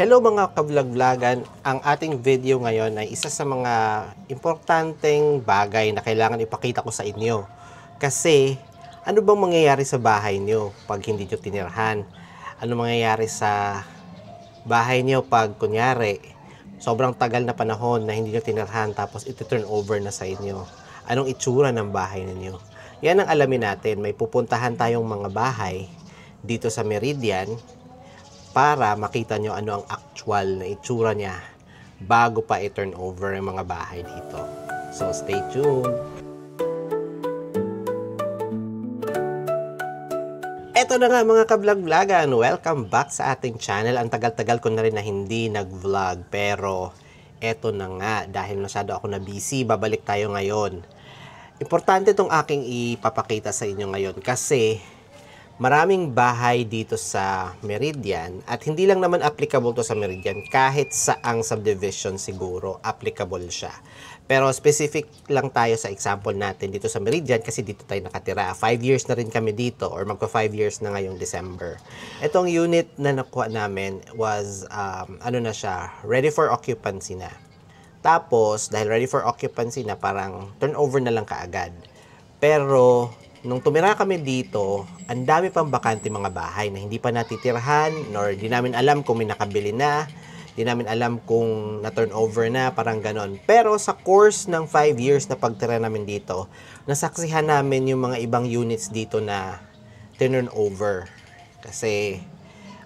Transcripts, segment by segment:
Hello mga kablog-vlogan, ang ating video ngayon ay isa sa mga importanteng bagay na kailangan ipakita ko sa inyo. Kasi ano bang mangyayari sa bahay nyo pag hindi nyo tinirhan? Ano mangyayari sa bahay nyo pag kunyari sobrang tagal na panahon na hindi nyo tinirhan tapos ito turn over na sa inyo? Anong itsura ng bahay ninyo? Yan ang alamin natin. May pupuntahan tayong mga bahay dito sa Meridian para makita nyo ano ang actual na itsura niya bago pa i-turn over yung mga bahay dito. So, stay tuned! Eto na nga mga kablog-vlogan, welcome back sa ating channel. Ang tagal-tagal ko na rin na hindi nag-vlog, pero eto na nga, dahil masyado ako na busy, babalik tayo ngayon. Importante itong aking ipapakita sa inyo ngayon kasi maraming bahay dito sa Meridian at hindi lang naman applicable to sa Meridian, kahit saang subdivision siguro applicable siya. Pero specific lang tayo sa example natin dito sa Meridian kasi dito tayo nakatira. 5 years na rin kami dito or magpa 5 years na ngayong December. Itong unit na nakuha namin was na siya, ready for occupancy na. Tapos dahil ready for occupancy na, parang turnover na lang kaagad. Pero nung tumira kami dito, ang dami pang bakante mga bahay na hindi pa natitirhan, nor di namin alam kung may nakabili na, di namin alam kung na-turnover na, parang ganon. Pero sa course ng 5 years na pagtira namin dito, nasaksihan namin yung mga ibang units dito na turnover. Kasi,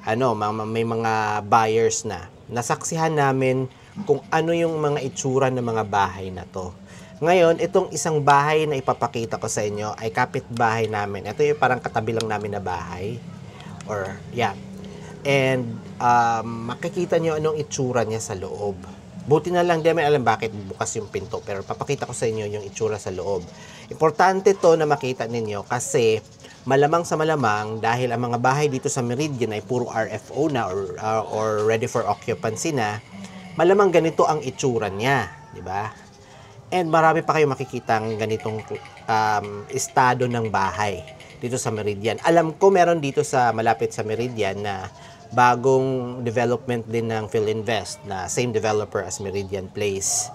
may mga buyers na. Nasaksihan namin kung ano yung mga itsura ng mga bahay na to. Ngayon, itong isang bahay na ipapakita ko sa inyo ay kapitbahay namin. Ito yung parang katabi lang namin na bahay. And makikita nyo anong itsura niya sa loob. Buti na lang, di namin alam bakit bukas yung pinto. Pero papakita ko sa inyo yung itsura sa loob. Importante to na makita ninyo kasi malamang sa malamang dahil ang mga bahay dito sa Meridian ay puro RFO na or ready for occupancy na, malamang ganito ang itsura niya. Diba? And marami pa kayo makikitang ganitong estado ng bahay dito sa Meridian. Alam ko meron dito sa malapit sa Meridian na bagong development din ng Philinvest na same developer as Meridian Place,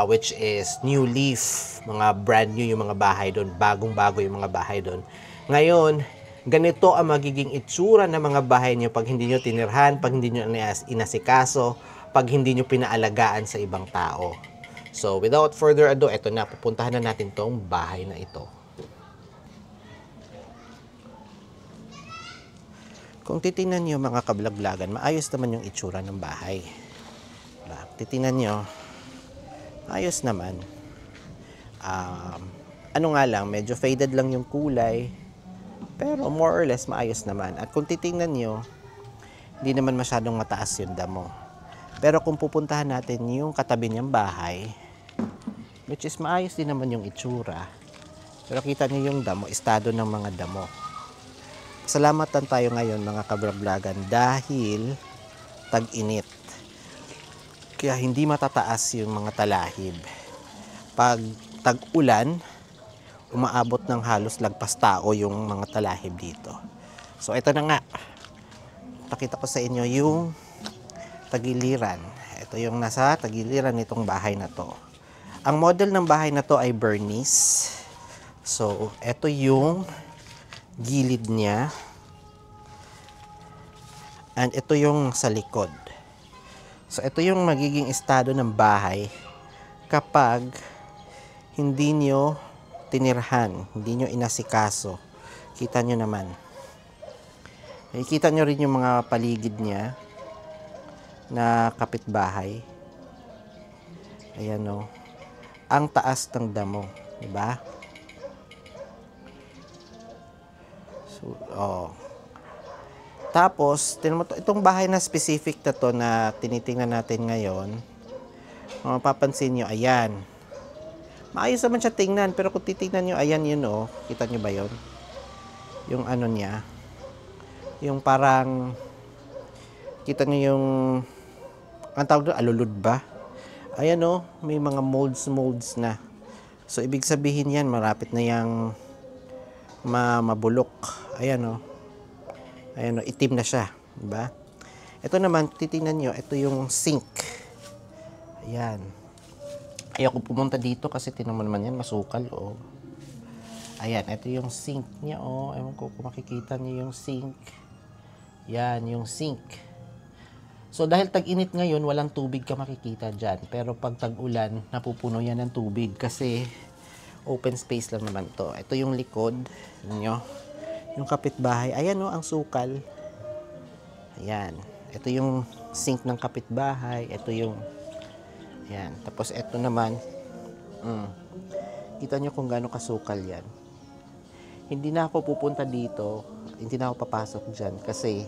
which is New Leaf. Mga brand new yung mga bahay doon. Bagong-bago yung mga bahay doon. Ngayon, ganito ang magiging itsura ng mga bahay niyo pag hindi nyo tinirhan, pag hindi nyo inasikaso, pag hindi nyo pinaalagaan sa ibang tao. So, without further ado, eto na, pupuntahan na natin tong bahay na ito. Kung titingnan nyo mga kablog-vlogan, maayos naman yung itsura ng bahay. Titingnan nyo, maayos naman. Ano nga lang, medyo faded lang yung kulay, pero more or less maayos naman. At kung titingnan nyo, hindi naman masyadong mataas yung damo. Pero kung pupuntahan natin yung katabi niyang bahay, which is maayos din naman yung itsura. Pero kita niyo yung damo, estado ng mga damo. Salamatan tayo ngayon mga kablog-vlogan dahil tag-init. Kaya hindi matataas yung mga talahib. Pag tag-ulan, umaabot ng halos lagpas tao yung mga talahib dito. So ito na nga. Pakita ko sa inyo yung tagiliran. Ito yung nasa tagiliran nitong bahay na to. Ang model ng bahay na to ay Bernice. So, ito yung gilid niya. And ito yung sa likod. So, ito yung magiging estado ng bahay kapag hindi nyo tinirhan, hindi nyo inasikaso. Kita nyo naman. Kita nyo rin yung mga paligid niya na kapitbahay. Ayan o. Ang taas ng damo, di ba? So, Tapos, itong bahay na specific na to na tinitingnan natin ngayon, mapapansin nyo, ayan. Maayos naman siya tingnan, pero kung titingnan nyo, ayan yun o. Kita nyo ba yun? Yung ano niya. Yung parang, kita nyo yung, ang tawag doon, alulod ba? Ayan o, may mga molds na. So, ibig sabihin yan, marapit na yung mabulok. Ayan o. Ayan o, itim na siya. Diba? Ito naman, titingnan nyo, ito yung sink. Ayan. Ayoko pumunta dito kasi tinan mo naman yan, masukal, oh. Ayan, ito yung sink niya, oh. Ewan ko kung makikita niyo yung sink. Yan, yung sink. So, dahil tag-init ngayon, walang tubig ka makikita dyan. Pero pag tag-ulan, napupuno yan ng tubig kasi open space lang naman to. Ito yung likod. Nyo. Yung kapitbahay. Ayan, oh, ang sukal. Ayan. Ito yung sink ng kapitbahay. Ito yung... Ayan. Tapos, ito naman. Kita nyo kung gaano kasukal yan. Hindi na ako pupunta dito. Hindi na ako papasok dyan. Kasi,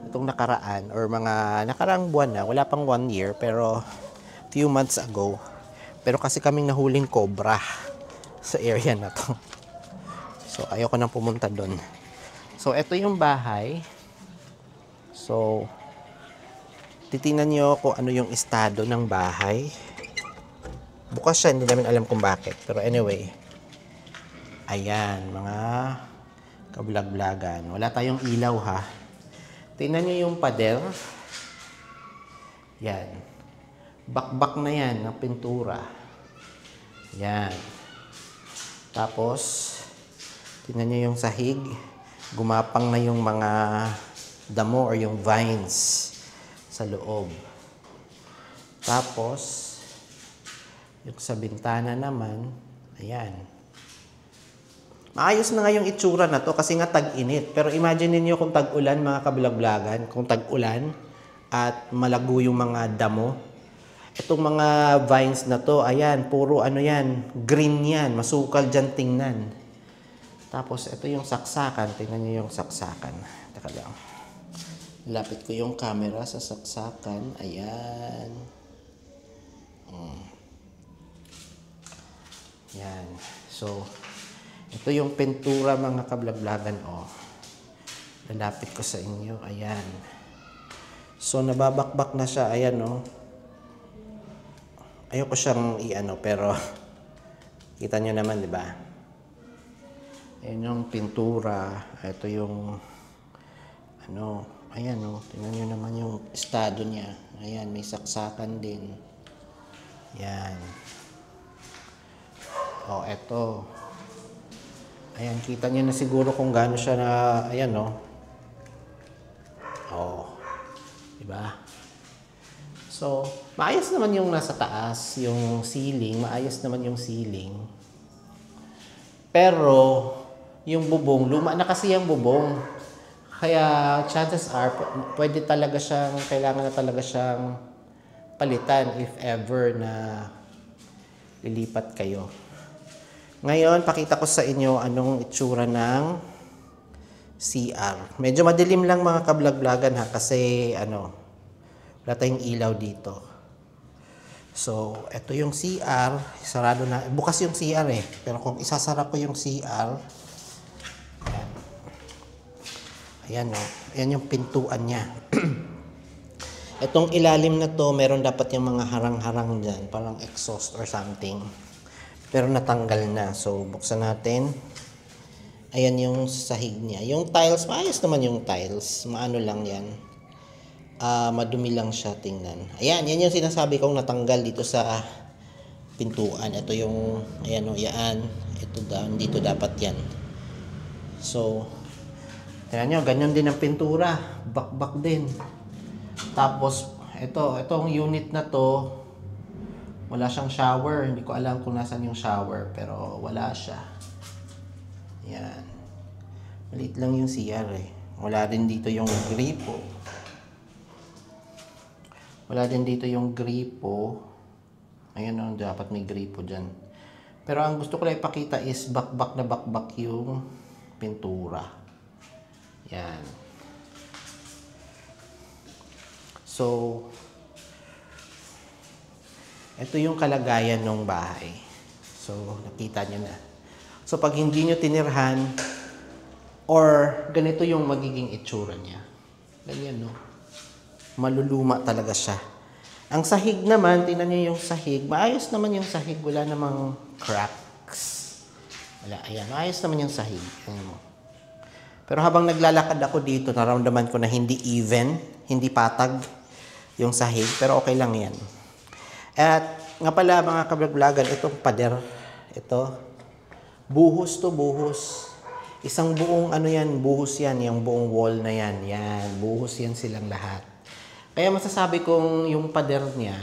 itong nakaraan, or mga nakaraang buwan na, wala pang 1 year, pero few months ago. Pero kasi kaming nahuling cobra sa area na to. So, ayoko nang pumunta doon. So, ito yung bahay. So, titingnan nyo kung ano yung estado ng bahay. Bukas siya, hindi namin alam kung bakit. Pero anyway, ayan, mga kablaglagan. Wala tayong ilaw, ha. Tingnan nyo yung pader. Yan. Bakbak na yan ng pintura. Yan. Tapos, tingnan nyo yung sahig. Gumapang na yung mga damo or yung vines sa loob. Tapos, yung sa bintana naman, ayan. Maayos na nga yung itsura na to kasi nga tag-init. Pero imagine niyo kung tag-ulan, mga kablaglagan, kung tag-ulan at malago yung mga damo. Itong mga vines na to, ayan, puro ano yan, green yan, masukal dyan tingnan. Tapos ito yung saksakan, tingnan niyo yung saksakan. Teka lang. Lapit ko yung camera sa saksakan, ayan. Yan. So, ito yung pintura, mga kablaglagan, oh. Lalapit ko sa inyo, ayan. So, nababakbak na siya, ayan, oh. Ayoko siyang i-ano, pero kita nyo naman, di ba? Ayan yung pintura. Ito yung ano, ayan, oh. Tingnan nyo naman yung estado niya. Ayan, may saksakan din. Yan. Oh, eto. Ayan, kita nyo na siguro kung gaano siya na, ayan, no? Oh. Diba? So, maayos naman yung nasa taas, yung ceiling. Maayos naman yung ceiling. Pero, yung bubong, luma na kasi yung bubong. Kaya, chances are, pwede talaga siyang, kailangan na talaga siyang palitan if ever na lilipat kayo. Ngayon, pakita ko sa inyo anong itsura ng CR. Medyo madilim lang, mga kablaglagan, ha, kasi ano, wala tayong ilaw dito. So, ito yung CR, sarado na. Bukas yung CR eh, pero kung isasara ko yung CR, ayan. Ayan, oh. Ayan yung pintuan niya. Itong ilalim na to, meron dapat yung mga harang-harang dyan, parang exhaust or something. Pero natanggal na. So, buksan natin. Ayan yung sahig niya. Yung tiles, maayos naman yung tiles. Maano lang yan. Madumi lang siya, tingnan. Ayan, yan yung sinasabi kong natanggal dito sa pintuan. Ito yung, ayan o, yan. Ito down, dito dapat yan. So, tingnan nyo, ganyan din ang pintura. Bakbak din. Tapos, itong unit na to, wala siyang shower. Hindi ko alam kung nasan yung shower, pero wala siya. Yan. Maliit lang yung CR eh. Wala din dito yung gripo. Wala din dito yung gripo. Ayan o, dapat may gripo dyan. Pero ang gusto ko lang ipakita is bakbak na bakbak yung pintura. Yan. So, ito yung kalagayan ng bahay. So, nakita nyo na. So, pag hindi nyo tinirhan, or ganito yung magiging itsura niya. Ganyan, no? Maluluma talaga siya. Ang sahig naman, tingnan nyo yung sahig. Maayos naman yung sahig. Wala namang cracks. Wala, ayan. Maayos naman yung sahig. Ayan mo. Pero habang naglalakad ako dito, naramdaman ko na hindi even, hindi patag yung sahig, pero okay lang yan. At nga pala mga kablog-vlogan, itong pader, ito, buhos to buhos. Isang buong ano yan, buhos yan, yung buong wall na yan, buhos yan silang lahat. Kaya masasabi kong yung pader niya,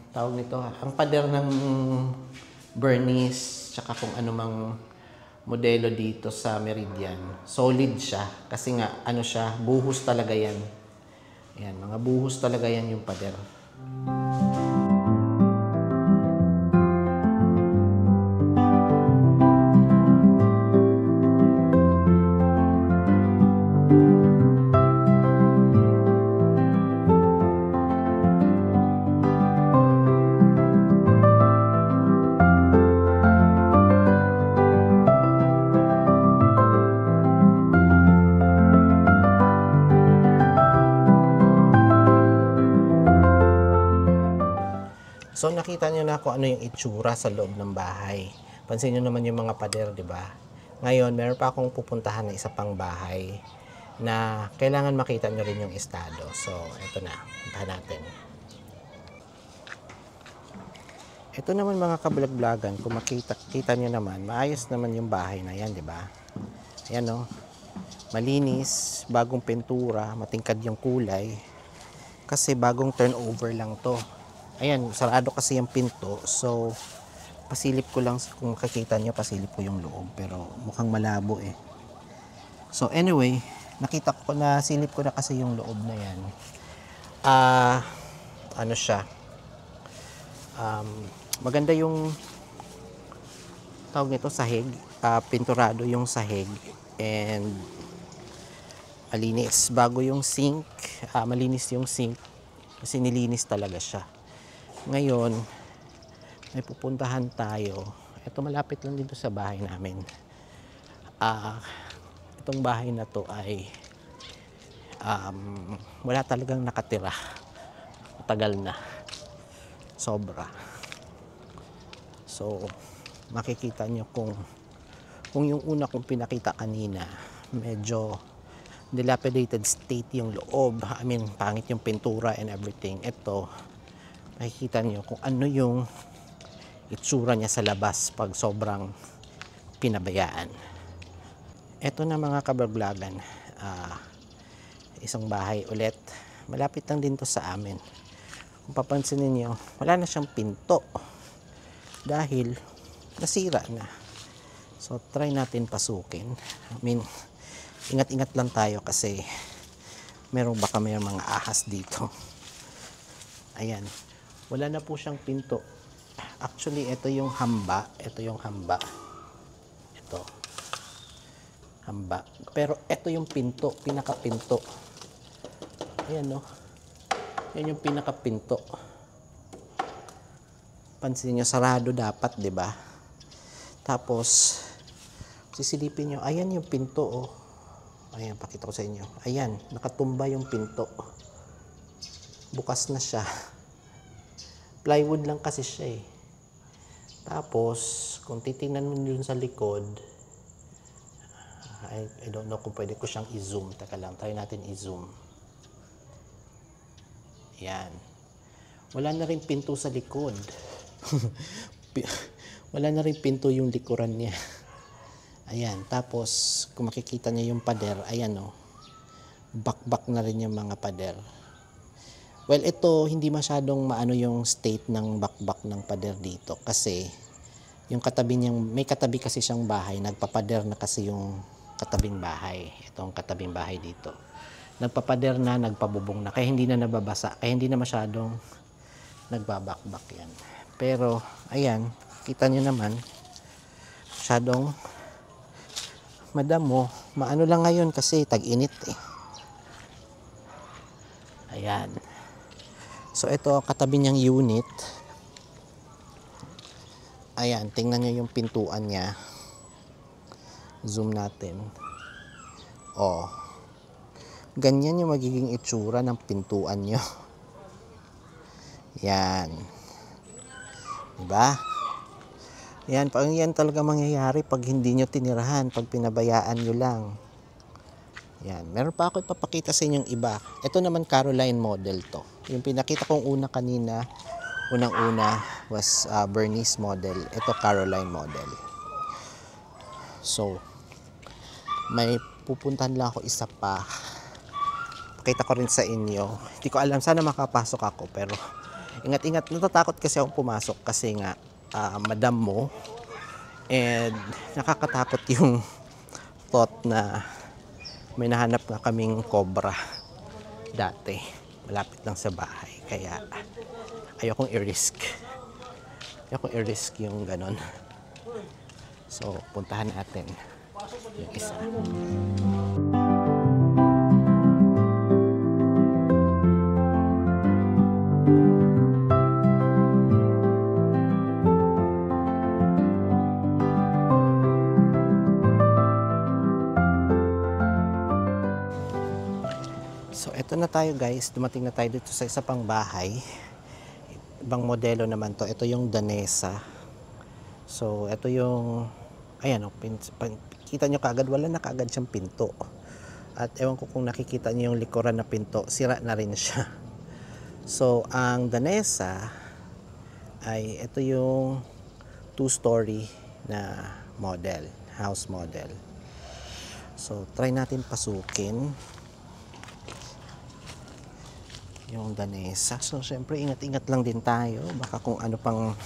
tawag nito, ang pader ng Bernice, tsaka kung anumang modelo dito sa Meridian, solid siya. Kasi nga, ano siya, buhos talaga yan. Yan, mga buhos talaga yan yung pader. So nakita niyo na kung ano yung itsura sa loob ng bahay. Pansin niyo naman yung mga pader, 'di ba? Ngayon, meron pa akong pupuntahan na isa pang bahay na kailangan makita niyo rin yung estado. So, ito na. Puntahan natin. Ito naman mga kablog-vlogan, kung makita niyo naman, maayos naman yung bahay na 'yan, 'di ba? Ayan, no. Malinis, bagong pintura, matingkad yung kulay. Kasi bagong turnover lang 'to. Ayan, sarado kasi yung pinto. So, pasilip ko lang, kung makikita nyo, pasilip ko yung loob. Pero mukhang malabo eh. So, anyway, nakita ko na, silip ko na kasi yung loob na yan. Ano siya? Maganda yung, tawag nito, sahig. Pinturado yung sahig. And, malinis. Bago yung sink, malinis yung sink. Kasi nilinis talaga siya. Ngayon, may pupuntahan tayo. Ito malapit lang dito sa bahay namin. Itong bahay na to ay wala talagang nakatira. Matagal na. Sobra. So, makikita nyo kung yung una kong pinakita kanina, medyo dilapidated state yung loob. I mean, pangit yung pintura and everything. Ito, makikita niyo kung ano yung itsura niya sa labas pag sobrang pinabayaan. Ito na mga kablog-vlogan, isang bahay ulit. Malapit lang din to sa amin. Kung papansinin niyo, wala na siyang pinto dahil nasira na. So, try natin pasukin. I mean, ingat-ingat lang tayo kasi meron baka may mga ahas dito. Ayan. Wala na po siyang pinto. Actually, ito yung hamba. Ito yung hamba. Ito. Hamba. Pero ito yung pinto. Pinakapinto. Ayan, no? Yan yung pinakapinto. Pansin nyo, sarado dapat, di ba? Tapos, sisilipin nyo. Ayan yung pinto, oh. Ayan, pakita ko sa inyo. Ayan, nakatumba yung pinto. Bukas na siya. Plywood lang kasi siya eh. Tapos, kung titingnan mo dun sa likod, I don't know kung pwede ko siyang i-zoom. Taka lang, try natin i-zoom. Yan. Wala na rin pinto sa likod. Wala na rin pinto yung likuran niya. Ayan. Tapos, kung makikita niyo yung pader, ayan o. Bakbak na rin yung mga pader. Well, ito, hindi masyadong maano yung state ng bakbak ng pader dito. Kasi, yung katabi niyang, may katabi kasi siyang bahay. Nagpapader na kasi yung katabing bahay. Itong katabing bahay dito. Nagpapader na, nagpabubong na. Kaya hindi na nababasa. Kaya hindi na masyadong nagbabakbak yan. Pero, ayan, kita niyo naman, masyadong madamo. Maano lang ngayon kasi tag-init eh. Ayan. So, ito, katabi niyang unit. Ayan, tingnan niyo yung pintuan niya. Zoom natin. Oh. Ganyan yung magiging itsura ng pintuan niyo. Yan. Diba? Yan talaga mangyayari pag hindi nyo tinirahan, pag pinabayaan nyo lang. Yan, meron pa ako ipapakita sa inyong iba. Ito naman Caroline model to. Yung pinakita kong una kanina, unang-una was Bernice model. Ito Caroline model. So, may pupuntahan lang ako isa pa. Pakita ko rin sa inyo. Hindi ko alam, sana makapasok ako. Pero, ingat-ingat. Natatakot kasi akong pumasok kasi nga, madam mo. And, nakakatakot yung thought na may nahanap nga kaming cobra dati. Malapit lang sa bahay. Kaya, ayokong i-risk. Ayokong i-risk yung ganon. So, puntahan natin yung isa. So, eto na tayo guys. Dumating na tayo dito sa isa pang bahay. Ibang modelo naman to. Ito yung Danesa. So, ito yung, ayan, kita nyo kaagad, wala na kaagad siyang pinto. At ewan ko kung nakikita nyo yung likuran na pinto, sira na rin siya. So, ang Danesa ay ito yung 2-story na model, house model. So, try natin pasukin yung Danesa. So, syempre, ingat-ingat lang din tayo. Baka kung ano pang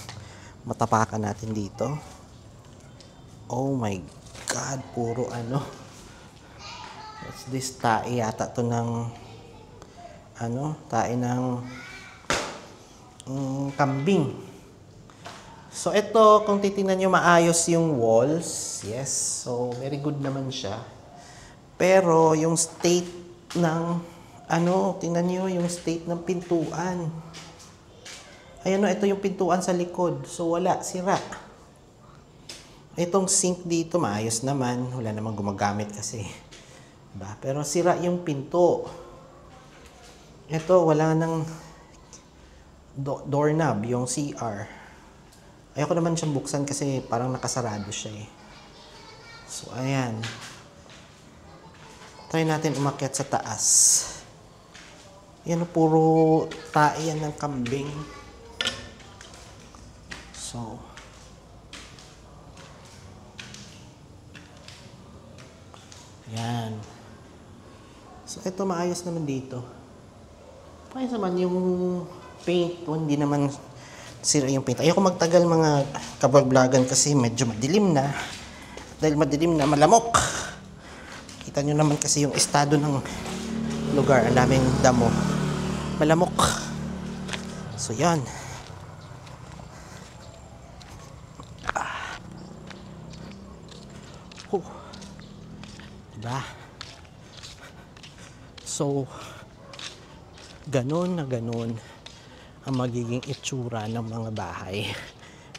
matapakan natin dito. Oh my God, puro ano. What's this? Tae yata to ng tae ng kambing. So, ito, kung titingnan nyo, maayos yung walls. Yes, so, very good naman siya. Pero, yung state ng tingnan nyo yung state ng pintuan. Ayan ito yung pintuan sa likod. So, wala, sira. Itong sink dito, maayos naman. Wala namang gumagamit kasi. Diba? Pero sira yung pinto. Ito, wala nang doorknob, yung CR. Ayoko naman siyang buksan kasi parang nakasarado siya eh. So, ayan. Try natin umakyat sa taas. Yan, puro tae yan ng kambing. So, yan. So, ito maayos naman dito. Maayos naman yung paint. Hindi naman sira yung paint. Ayoko magtagal mga kabaglagan kasi medyo madilim na. Dahil madilim na, malamok. Kita nyo naman kasi yung estado ng lugar. Ang daming damo. Malamok. So, yan. Diba? So, ganon na ganon ang magiging itsura ng mga bahay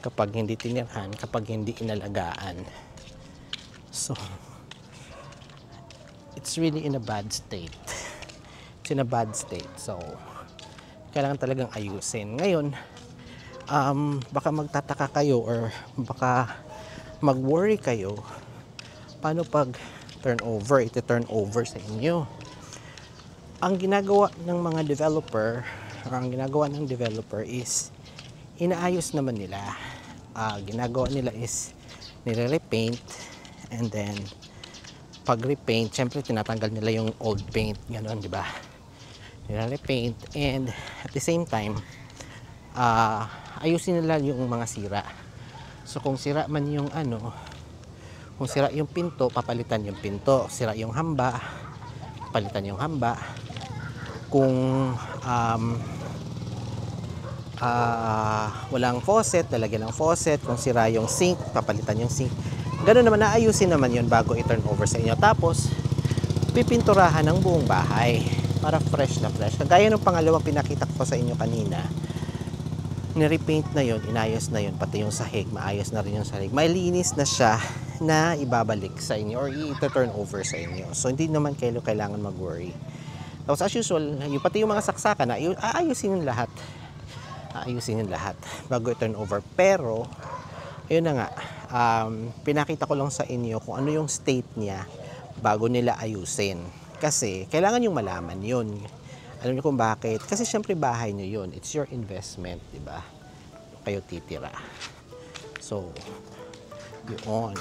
kapag hindi tinirhan, kapag hindi inalagaan. So, it's really in a bad state. It's in a bad state. So, kailangan talagang ayusin. Ngayon, baka magtataka kayo or baka mag-worry kayo paano pag turnover, iti-turnover sa inyo. Ang ginagawa ng mga developer or ang ginagawa ng developer is inaayos naman nila. Ginagawa nila is nire-repaint and then pag repaint, syempre tinatanggal nila yung old paint, gano'n, di ba? Nire-repaint and at the same time ayusin nila yung mga sira. So kung sira man yung kung sira yung pinto, papalitan yung pinto. Sira yung hamba, palitan yung hamba. Kung walang faucet, lalagyan ng faucet. Kung sira yung sink, papalitan yung sink. Ganun naman, naayusin naman yun bago i-turn over sa inyo. Tapos, pipinturahan ng buong bahay para fresh na fresh. Kagaya ng pangalawang pinakita ko sa inyo kanina, nirepaint na yun, inayos na yun, pati yung sahig, maayos na rin yung sahig. May linis na siya na ibabalik sa inyo or i-turn over sa inyo. So, hindi naman kayo kailangan mag-worry. Tapos, as usual, pati yung mga saksakan, aayusin yung lahat. Aayusin yung lahat bago i-turn over. Pero, Ayun na nga, pinakita ko lang sa inyo kung ano yung state niya bago nila ayusin. Kasi kailangan yung malaman yun. Alam niyo kung bakit? Kasi syempre bahay niyo yun. It's your investment, di ba? Kayo titira. So, yun.